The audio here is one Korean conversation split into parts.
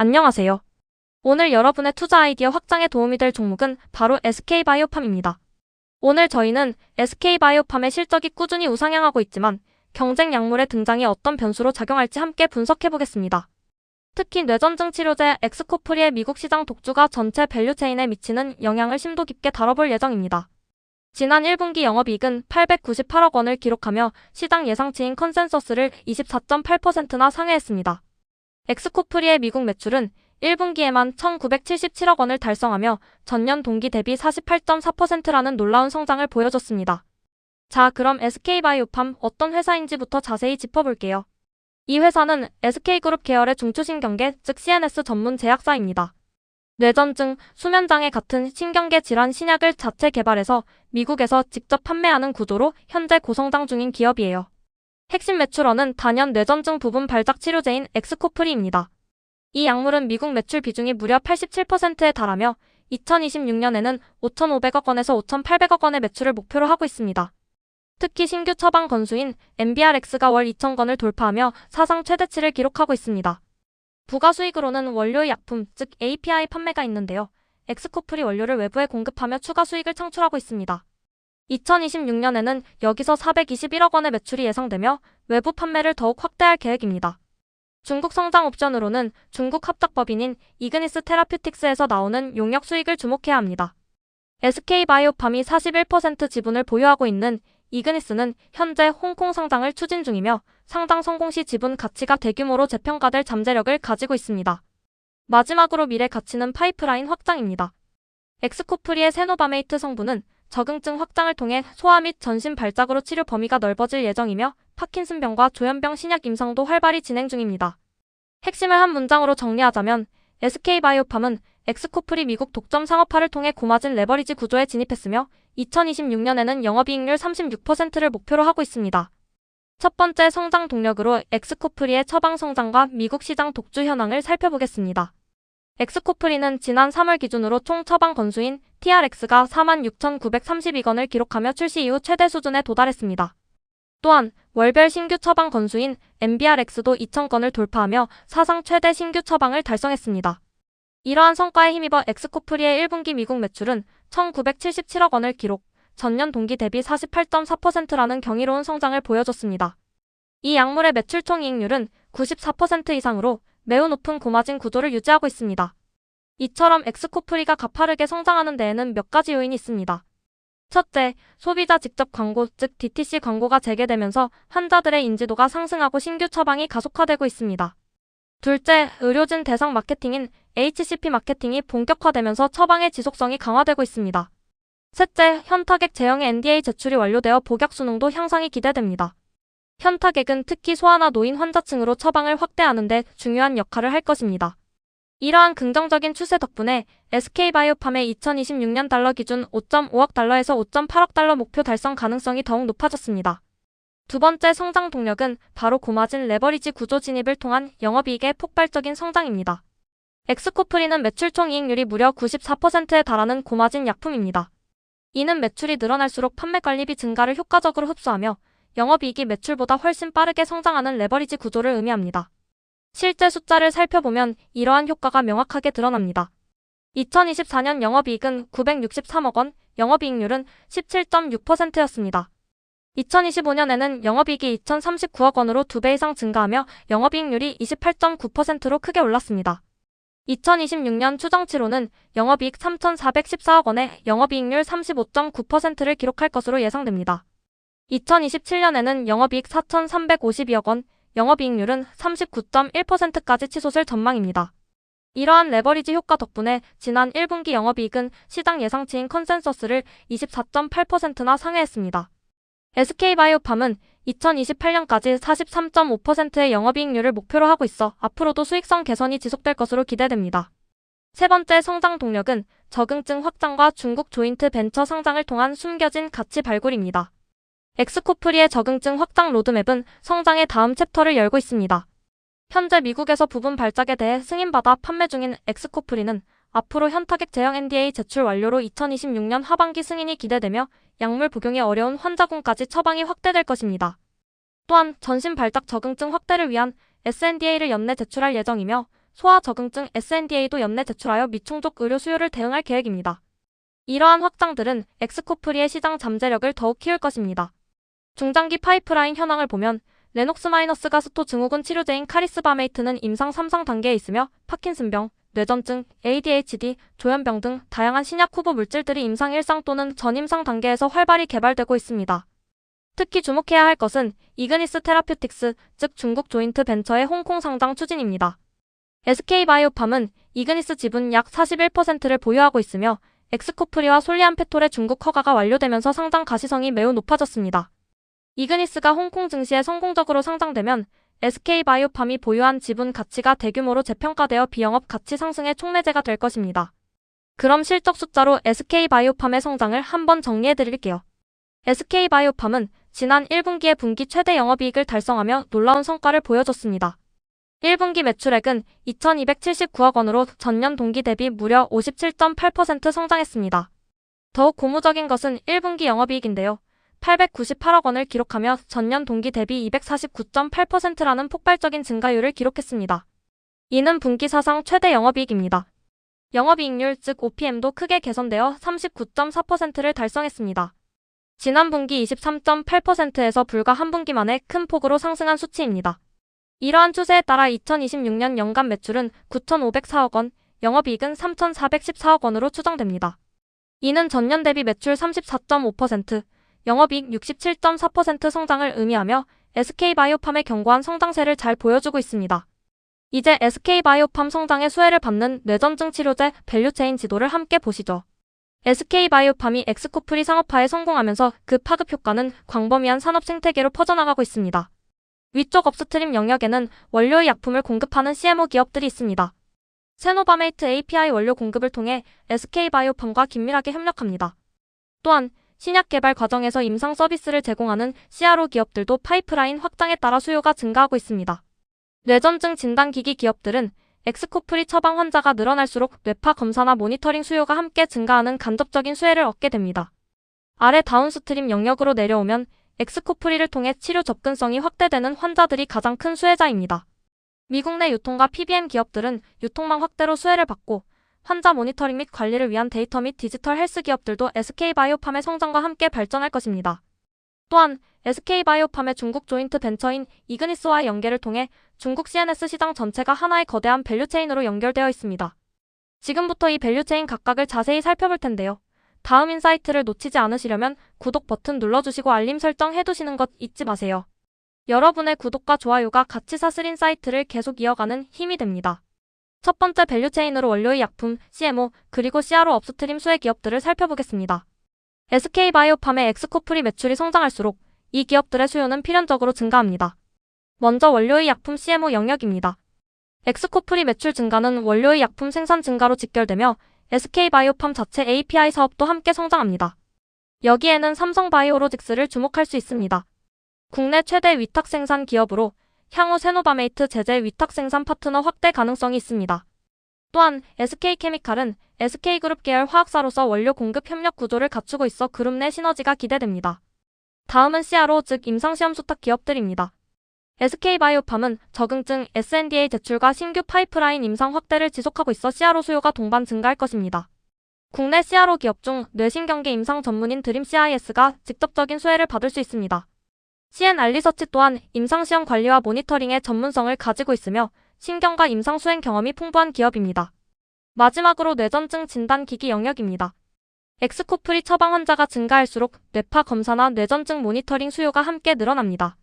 안녕하세요. 오늘 여러분의 투자 아이디어 확장에 도움이 될 종목은 바로 SK바이오팜입니다. 오늘 저희는 SK바이오팜의 실적이 꾸준히 우상향하고 있지만 경쟁 약물의 등장이 어떤 변수로 작용할지 함께 분석해보겠습니다. 특히 뇌전증 치료제 엑스코프리의 미국 시장 독주가 전체 밸류체인에 미치는 영향을 심도 깊게 다뤄볼 예정입니다. 지난 1분기 영업이익은 898억 원을 기록하며 시장 예상치인 컨센서스를 24.8%나 상회했습니다. 엑스코프리의 미국 매출은 1분기에만 1,977억 원을 달성하며 전년 동기 대비 48.4%라는 놀라운 성장을 보여줬습니다. 자, 그럼 SK바이오팜 어떤 회사인지부터 자세히 짚어볼게요. 이 회사는 SK그룹 계열의 중추신경계, 즉 CNS 전문 제약사입니다. 뇌전증, 수면장애 같은 신경계 질환 신약을 자체 개발해서 미국에서 직접 판매하는 구조로 현재 고성장 중인 기업이에요. 핵심 매출원은 단연 뇌전증 부분 발작 치료제인 엑스코프리입니다. 이 약물은 미국 매출 비중이 무려 87%에 달하며 2026년에는 5,500억 원에서 5,800억 원의 매출을 목표로 하고 있습니다. 특히 신규 처방 건수인 MBRX가 월 2,000건을 돌파하며 사상 최대치를 기록하고 있습니다. 부가 수익으로는 원료의 약품, 즉 API 판매가 있는데요. 엑스코프리 원료를 외부에 공급하며 추가 수익을 창출하고 있습니다. 2026년에는 여기서 421억 원의 매출이 예상되며 외부 판매를 더욱 확대할 계획입니다. 중국 성장 옵션으로는 중국 합작법인인 이그니스 테라퓨틱스에서 나오는 용역 수익을 주목해야 합니다. SK바이오팜이 41% 지분을 보유하고 있는 이그니스는 현재 홍콩 상장을 추진 중이며 상장 성공 시 지분 가치가 대규모로 재평가될 잠재력을 가지고 있습니다. 마지막으로 미래 가치는 파이프라인 확장입니다. 엑스코프리의 세노바메이트 성분은 적응증 확장을 통해 소아 및 전신 발작으로 치료 범위가 넓어질 예정이며 파킨슨병과 조현병 신약 임상도 활발히 진행 중입니다. 핵심을 한 문장으로 정리하자면 SK바이오팜은 엑스코프리 미국 독점 상업화를 통해 고마진 레버리지 구조에 진입했으며 2026년에는 영업이익률 36%를 목표로 하고 있습니다. 첫 번째 성장 동력으로 엑스코프리의 처방 성장과 미국 시장 독주 현황을 살펴보겠습니다. 엑스코프리는 지난 3월 기준으로 총 처방 건수인 TRX가 46,932건을 기록하며 출시 이후 최대 수준에 도달했습니다. 또한 월별 신규 처방 건수인 MBRX도 2,000건을 돌파하며 사상 최대 신규 처방을 달성했습니다. 이러한 성과에 힘입어 엑스코프리의 1분기 미국 매출은 1,977억 원을 기록, 전년 동기 대비 48.4%라는 경이로운 성장을 보여줬습니다. 이 약물의 매출 총이익률은 94% 이상으로 매우 높은 고마진 구조를 유지하고 있습니다. 이처럼 엑스코프리가 가파르게 성장하는 데에는 몇 가지 요인이 있습니다. 첫째, 소비자 직접 광고, 즉 DTC 광고가 재개되면서 환자들의 인지도가 상승하고 신규 처방이 가속화되고 있습니다. 둘째, 의료진 대상 마케팅인 HCP 마케팅이 본격화되면서 처방의 지속성이 강화되고 있습니다. 셋째, 현타객 제형의 NDA 제출이 완료되어 복약 수능도 향상이 기대됩니다. 현타객은 특히 소아나 노인 환자층으로 처방을 확대하는 데 중요한 역할을 할 것입니다. 이러한 긍정적인 추세 덕분에 SK바이오팜의 2026년 달러 기준 5.5억 달러에서 5.8억 달러 목표 달성 가능성이 더욱 높아졌습니다. 두 번째 성장 동력은 바로 고마진 레버리지 구조 진입을 통한 영업이익의 폭발적인 성장입니다. 엑스코프리는 매출 총이익률이 무려 94%에 달하는 고마진 약품입니다. 이는 매출이 늘어날수록 판매 관리비 증가를 효과적으로 흡수하며 영업이익이 매출보다 훨씬 빠르게 성장하는 레버리지 구조를 의미합니다. 실제 숫자를 살펴보면 이러한 효과가 명확하게 드러납니다. 2024년 영업이익은 963억 원, 영업이익률은 17.6%였습니다. 2025년에는 영업이익이 2,039억 원으로 2배 이상 증가하며 영업이익률이 28.9%로 크게 올랐습니다. 2026년 추정치로는 영업이익 3,414억 원에 영업이익률 35.9%를 기록할 것으로 예상됩니다. 2027년에는 영업이익 4,352억 원, 영업이익률은 39.1%까지 치솟을 전망입니다. 이러한 레버리지 효과 덕분에 지난 1분기 영업이익은 시장 예상치인 컨센서스를 24.8%나 상회했습니다. SK바이오팜은 2028년까지 43.5%의 영업이익률을 목표로 하고 있어 앞으로도 수익성 개선이 지속될 것으로 기대됩니다. 세 번째 성장 동력은 적응증 확장과 중국 조인트 벤처 상장을 통한 숨겨진 가치 발굴입니다. 엑스코프리의 적응증 확장 로드맵은 성장의 다음 챕터를 열고 있습니다. 현재 미국에서 부분 발작에 대해 승인받아 판매 중인 엑스코프리는 앞으로 현타객 제형 NDA 제출 완료로 2026년 하반기 승인이 기대되며 약물 복용이 어려운 환자군까지 처방이 확대될 것입니다. 또한 전신 발작 적응증 확대를 위한 sNDA를 연내 제출할 예정이며 소아적응증 SNDA도 연내 제출하여 미충족 의료 수요를 대응할 계획입니다. 이러한 확장들은 엑스코프리의 시장 잠재력을 더욱 키울 것입니다. 중장기 파이프라인 현황을 보면 레녹스-가스토 증후군 치료제인 카리스바메이트는 임상 3상 단계에 있으며 파킨슨병, 뇌전증, ADHD, 조현병 등 다양한 신약 후보 물질들이 임상 1상 또는 전임상 단계에서 활발히 개발되고 있습니다. 특히 주목해야 할 것은 이그니스 테라퓨틱스, 즉 중국 조인트 벤처의 홍콩 상장 추진입니다. SK바이오팜은 이그니스 지분 약 41%를 보유하고 있으며 엑스코프리와 솔리안페톨의 중국 허가가 완료되면서 상장 가시성이 매우 높아졌습니다. 이그니스가 홍콩 증시에 성공적으로 상장되면 SK바이오팜이 보유한 지분 가치가 대규모로 재평가되어 비영업 가치 상승의 촉매제가 될 것입니다. 그럼 실적 숫자로 SK바이오팜의 성장을 한번 정리해드릴게요. SK바이오팜은 지난 1분기에 분기 최대 영업이익을 달성하며 놀라운 성과를 보여줬습니다. 1분기 매출액은 2,279억 원으로 전년 동기 대비 무려 57.8% 성장했습니다. 더욱 고무적인 것은 1분기 영업이익인데요. 898억 원을 기록하며 전년 동기 대비 249.8%라는 폭발적인 증가율을 기록했습니다. 이는 분기 사상 최대 영업이익입니다. 영업이익률 즉 OPM도 크게 개선되어 39.4%를 달성했습니다. 지난 분기 23.8%에서 불과 한 분기 만에 큰 폭으로 상승한 수치입니다. 이러한 추세에 따라 2026년 연간 매출은 9,504억 원, 영업이익은 3,414억 원으로 추정됩니다. 이는 전년 대비 매출 34.5%, 영업이익 67.4% 성장을 의미하며 SK바이오팜의 견고한 성장세를 잘 보여주고 있습니다. 이제 SK바이오팜 성장의 수혜를 받는 뇌전증 치료제 밸류체인 지도를 함께 보시죠. SK바이오팜이 엑스코프리 상업화에 성공하면서 그 파급 효과는 광범위한 산업 생태계로 퍼져나가고 있습니다. 위쪽 업스트림 영역에는 원료의 약품을 공급하는 CMO 기업들이 있습니다. 세노바메이트 API 원료 공급을 통해 SK바이오팜과 긴밀하게 협력합니다. 또한 신약 개발 과정에서 임상 서비스를 제공하는 CRO 기업들도 파이프라인 확장에 따라 수요가 증가하고 있습니다. 뇌전증 진단기기 기업들은 엑스코프리 처방 환자가 늘어날수록 뇌파 검사나 모니터링 수요가 함께 증가하는 간접적인 수혜를 얻게 됩니다. 아래 다운스트림 영역으로 내려오면 엑스코프리를 통해 치료 접근성이 확대되는 환자들이 가장 큰 수혜자입니다. 미국 내 유통과 PBM 기업들은 유통망 확대로 수혜를 받고 환자 모니터링 및 관리를 위한 데이터 및 디지털 헬스 기업들도 SK바이오팜의 성장과 함께 발전할 것입니다. 또한 SK바이오팜의 중국 조인트 벤처인 이그니스와의 연계를 통해 중국 CNS 시장 전체가 하나의 거대한 밸류체인으로 연결되어 있습니다. 지금부터 이 밸류체인 각각을 자세히 살펴볼 텐데요. 다음 인사이트를 놓치지 않으시려면 구독 버튼 눌러주시고 알림 설정 해두시는 것 잊지 마세요. 여러분의 구독과 좋아요가 가치 사슬 인사이트를 계속 이어가는 힘이 됩니다. 첫 번째 밸류체인으로 원료의 약품, CMO, 그리고 CRO 업스트림 수혜 기업들을 살펴보겠습니다. SK바이오팜의 엑스코프리 매출이 성장할수록 이 기업들의 수요는 필연적으로 증가합니다. 먼저 원료의 약품 CMO 영역입니다. 엑스코프리 매출 증가는 원료의 약품 생산 증가로 직결되며 SK바이오팜 자체 API 사업도 함께 성장합니다. 여기에는 삼성바이오로직스를 주목할 수 있습니다. 국내 최대 위탁 생산 기업으로 향후 세노바메이트 제재 위탁 생산 파트너 확대 가능성이 있습니다. 또한 SK케미칼은 SK그룹 계열 화학사로서 원료 공급 협력 구조를 갖추고 있어 그룹 내 시너지가 기대됩니다. 다음은 CRO 즉 임상시험 수탁 기업들입니다. SK바이오팜은 적응증 SNDA 제출과 신규 파이프라인 임상 확대를 지속하고 있어 CRO 수요가 동반 증가할 것입니다. 국내 CRO 기업 중 뇌신경계 임상 전문인 드림CIS가 직접적인 수혜를 받을 수 있습니다. CNR리서치 또한 임상시험 관리와 모니터링의 전문성을 가지고 있으며 신경과 임상 수행 경험이 풍부한 기업입니다. 마지막으로 뇌전증 진단기기 영역입니다. 엑스코프리 처방 환자가 증가할수록 뇌파 검사나 뇌전증 모니터링 수요가 함께 늘어납니다.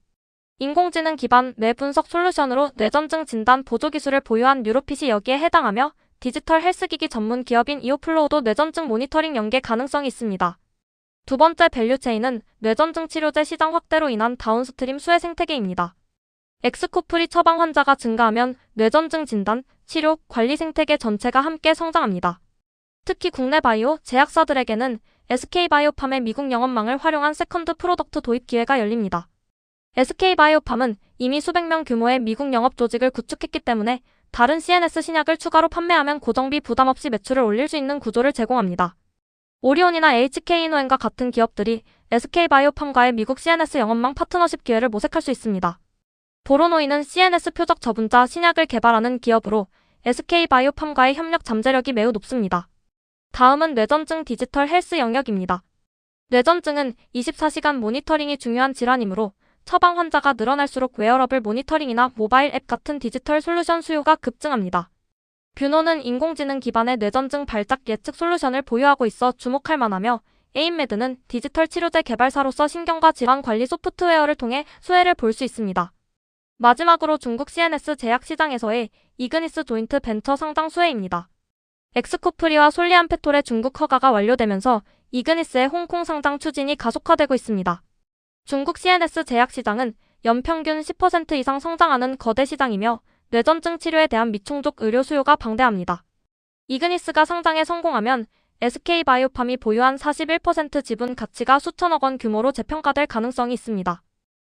인공지능 기반 뇌 분석 솔루션으로 뇌전증 진단 보조 기술을 보유한 뉴로핏이 여기에 해당하며 디지털 헬스기기 전문 기업인 이오플로우도 뇌전증 모니터링 연계 가능성이 있습니다. 두 번째 밸류체인은 뇌전증 치료제 시장 확대로 인한 다운스트림 수혜 생태계입니다. 엑스코프리 처방 환자가 증가하면 뇌전증 진단, 치료, 관리 생태계 전체가 함께 성장합니다. 특히 국내 바이오, 제약사들에게는 SK바이오팜의 미국 영업망을 활용한 세컨드 프로덕트 도입 기회가 열립니다. SK바이오팜은 이미 수백 명 규모의 미국 영업 조직을 구축했기 때문에 다른 CNS 신약을 추가로 판매하면 고정비 부담 없이 매출을 올릴 수 있는 구조를 제공합니다. 오리온이나 HK이노엔과 같은 기업들이 SK바이오팜과의 미국 CNS 영업망 파트너십 기회를 모색할 수 있습니다. 보로노이는 CNS 표적 저분자 신약을 개발하는 기업으로 SK바이오팜과의 협력 잠재력이 매우 높습니다. 다음은 뇌전증 디지털 헬스 영역입니다. 뇌전증은 24시간 모니터링이 중요한 질환이므로 처방 환자가 늘어날수록 웨어러블 모니터링이나 모바일 앱 같은 디지털 솔루션 수요가 급증합니다. 뷰노는 인공지능 기반의 뇌전증 발작 예측 솔루션을 보유하고 있어 주목할 만하며 에임메드는 디지털 치료제 개발사로서 신경과 질환 관리 소프트웨어를 통해 수혜를 볼 수 있습니다. 마지막으로 중국 CNS 제약 시장에서의 이그니스 조인트 벤처 상장 수혜입니다. 엑스코프리와 솔리안페톨의 중국 허가가 완료되면서 이그니스의 홍콩 상장 추진이 가속화되고 있습니다. 중국 CNS 제약 시장은 연평균 10% 이상 성장하는 거대 시장이며 뇌전증 치료에 대한 미충족 의료 수요가 방대합니다. 이그니스가 상장에 성공하면 SK바이오팜이 보유한 41% 지분 가치가 수천억 원 규모로 재평가될 가능성이 있습니다.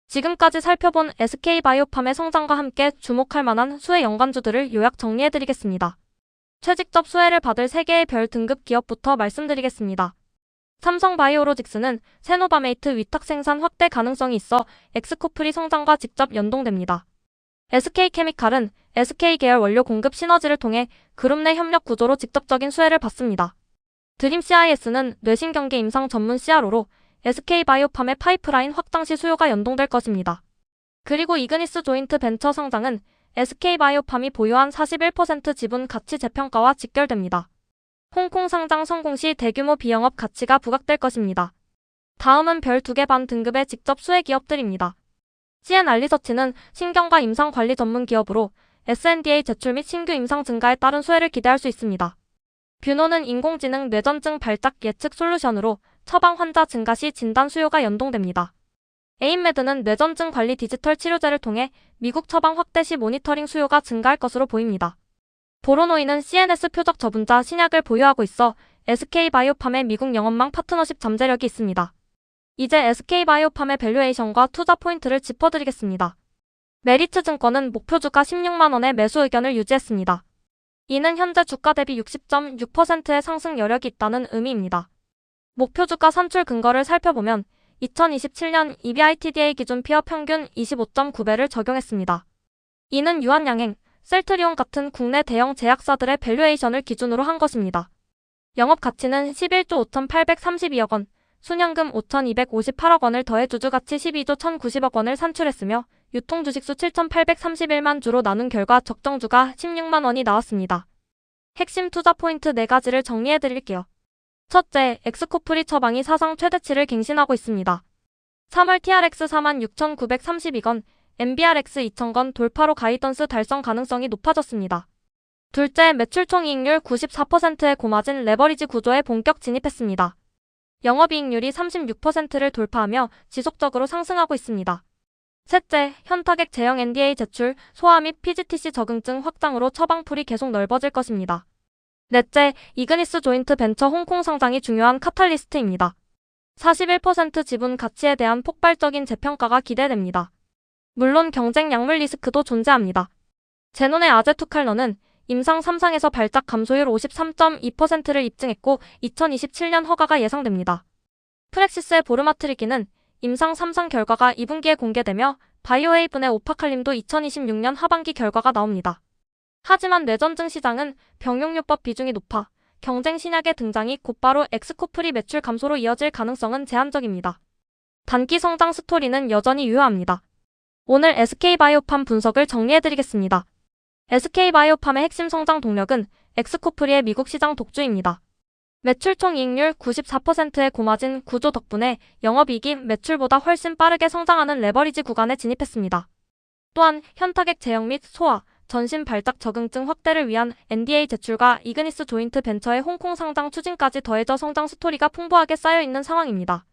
지금까지 살펴본 SK바이오팜의 성장과 함께 주목할 만한 수혜 연관주들을 요약 정리해드리겠습니다. 최직접 수혜를 받을 3개의 별 등급 기업부터 말씀드리겠습니다. 삼성바이오로직스는 세노바메이트 위탁 생산 확대 가능성이 있어 엑스코프리 성장과 직접 연동됩니다. SK케미칼은 SK 계열 원료 공급 시너지를 통해 그룹 내 협력 구조로 직접적인 수혜를 받습니다. 드림CIS는 뇌신경계 임상 전문 CRO로 SK바이오팜의 파이프라인 확장 시 수요가 연동될 것입니다. 그리고 이그니스 조인트 벤처 상장은 SK바이오팜이 보유한 41% 지분 가치 재평가와 직결됩니다. 홍콩 상장 성공 시 대규모 비영업 가치가 부각될 것입니다. 다음은 별 2개 반 등급의 직접 수혜 기업들입니다. CN알리서치는 신경과 임상 관리 전문 기업으로 sNDA 제출 및 신규 임상 증가에 따른 수혜를 기대할 수 있습니다. 뷰노는 인공지능 뇌전증 발작 예측 솔루션으로 처방 환자 증가 시 진단 수요가 연동됩니다. 에임메드는 뇌전증 관리 디지털 치료제를 통해 미국 처방 확대 시 모니터링 수요가 증가할 것으로 보입니다. 보로노이는 CNS 표적 저분자 신약을 보유하고 있어 SK바이오팜의 미국 영업망 파트너십 잠재력이 있습니다. 이제 SK바이오팜의 밸류에이션과 투자 포인트를 짚어드리겠습니다. 메리츠증권은 목표주가 16만원의 매수 의견을 유지했습니다. 이는 현재 주가 대비 60.6%의 상승 여력이 있다는 의미입니다. 목표주가 산출 근거를 살펴보면 2027년 EBITDA 기준 피어 평균 25.9배를 적용했습니다. 이는 유한양행, 셀트리온 같은 국내 대형 제약사들의 밸류에이션을 기준으로 한 것입니다. 영업가치는 11조 5,832억 원, 순현금 5,258억 원을 더해 주주가치 12조 1,090억 원을 산출했으며 유통주식수 7,831만 주로 나눈 결과 적정주가 16만 원이 나왔습니다. 핵심 투자 포인트 4가지를 정리해드릴게요. 첫째, 엑스코프리 처방이 사상 최대치를 갱신하고 있습니다. 3월 TRX 46,932건, MBRX 2,000건 돌파로 가이던스 달성 가능성이 높아졌습니다. 둘째, 매출총 이익률 94%의 고마진 레버리지 구조에 본격 진입했습니다. 영업이익률이 36%를 돌파하며 지속적으로 상승하고 있습니다. 셋째, 현타객 제형 NDA 제출, 소화 및 PGTC 적응증 확장으로 처방풀이 계속 넓어질 것입니다. 넷째, 이그니스 조인트 벤처 홍콩 상장이 중요한 카탈리스트입니다. 41% 지분 가치에 대한 폭발적인 재평가가 기대됩니다. 물론 경쟁 약물 리스크도 존재합니다. 제논의 아제투칼러는 임상 3상에서 발작 감소율 53.2%를 입증했고 2027년 허가가 예상됩니다. 프렉시스의 보르마트리기는 임상 3상 결과가 2분기에 공개되며 바이오헤이븐의 오파칼림도 2026년 하반기 결과가 나옵니다. 하지만 뇌전증 시장은 병용요법 비중이 높아 경쟁 신약의 등장이 곧바로 엑스코프리 매출 감소로 이어질 가능성은 제한적입니다. 단기 성장 스토리는 여전히 유효합니다. 오늘 SK바이오팜 분석을 정리해드리겠습니다. SK바이오팜의 핵심 성장 동력은 엑스코프리의 미국 시장 독주입니다. 매출총 이익률 94%의 고마진 구조 덕분에 영업이익이 매출보다 훨씬 빠르게 성장하는 레버리지 구간에 진입했습니다. 또한 현타객 제형 및 소화, 전신 발작 적응증 확대를 위한 NDA 제출과 이그니스 조인트 벤처의 홍콩 상장 추진까지 더해져 성장 스토리가 풍부하게 쌓여있는 상황입니다.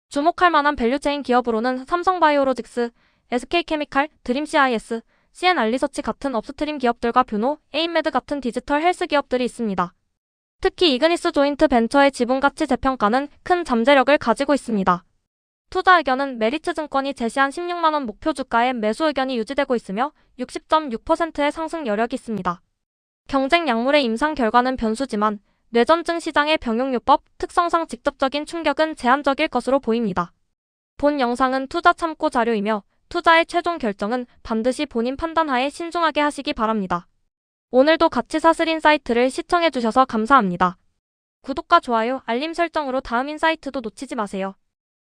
주목할 만한 밸류체인 기업으로는 삼성바이오로직스, SK케미칼, 드림CIS, CN알리서치 같은 업스트림 기업들과 뷰노, 에임메드 같은 디지털 헬스 기업들이 있습니다. 특히 이그니스 조인트 벤처의 지분가치 재평가는 큰 잠재력을 가지고 있습니다. 투자 의견은 메리츠증권이 제시한 16만원 목표 주가의 매수 의견이 유지되고 있으며 60.6%의 상승 여력이 있습니다. 경쟁 약물의 임상 결과는 변수지만 뇌전증 시장의 병용요법 특성상 직접적인 충격은 제한적일 것으로 보입니다. 본 영상은 투자 참고 자료이며 투자의 최종 결정은 반드시 본인 판단하에 신중하게 하시기 바랍니다. 오늘도 같이 사슬 인사이트를 시청해주셔서 감사합니다. 구독과 좋아요, 알림 설정으로 다음 인사이트도 놓치지 마세요.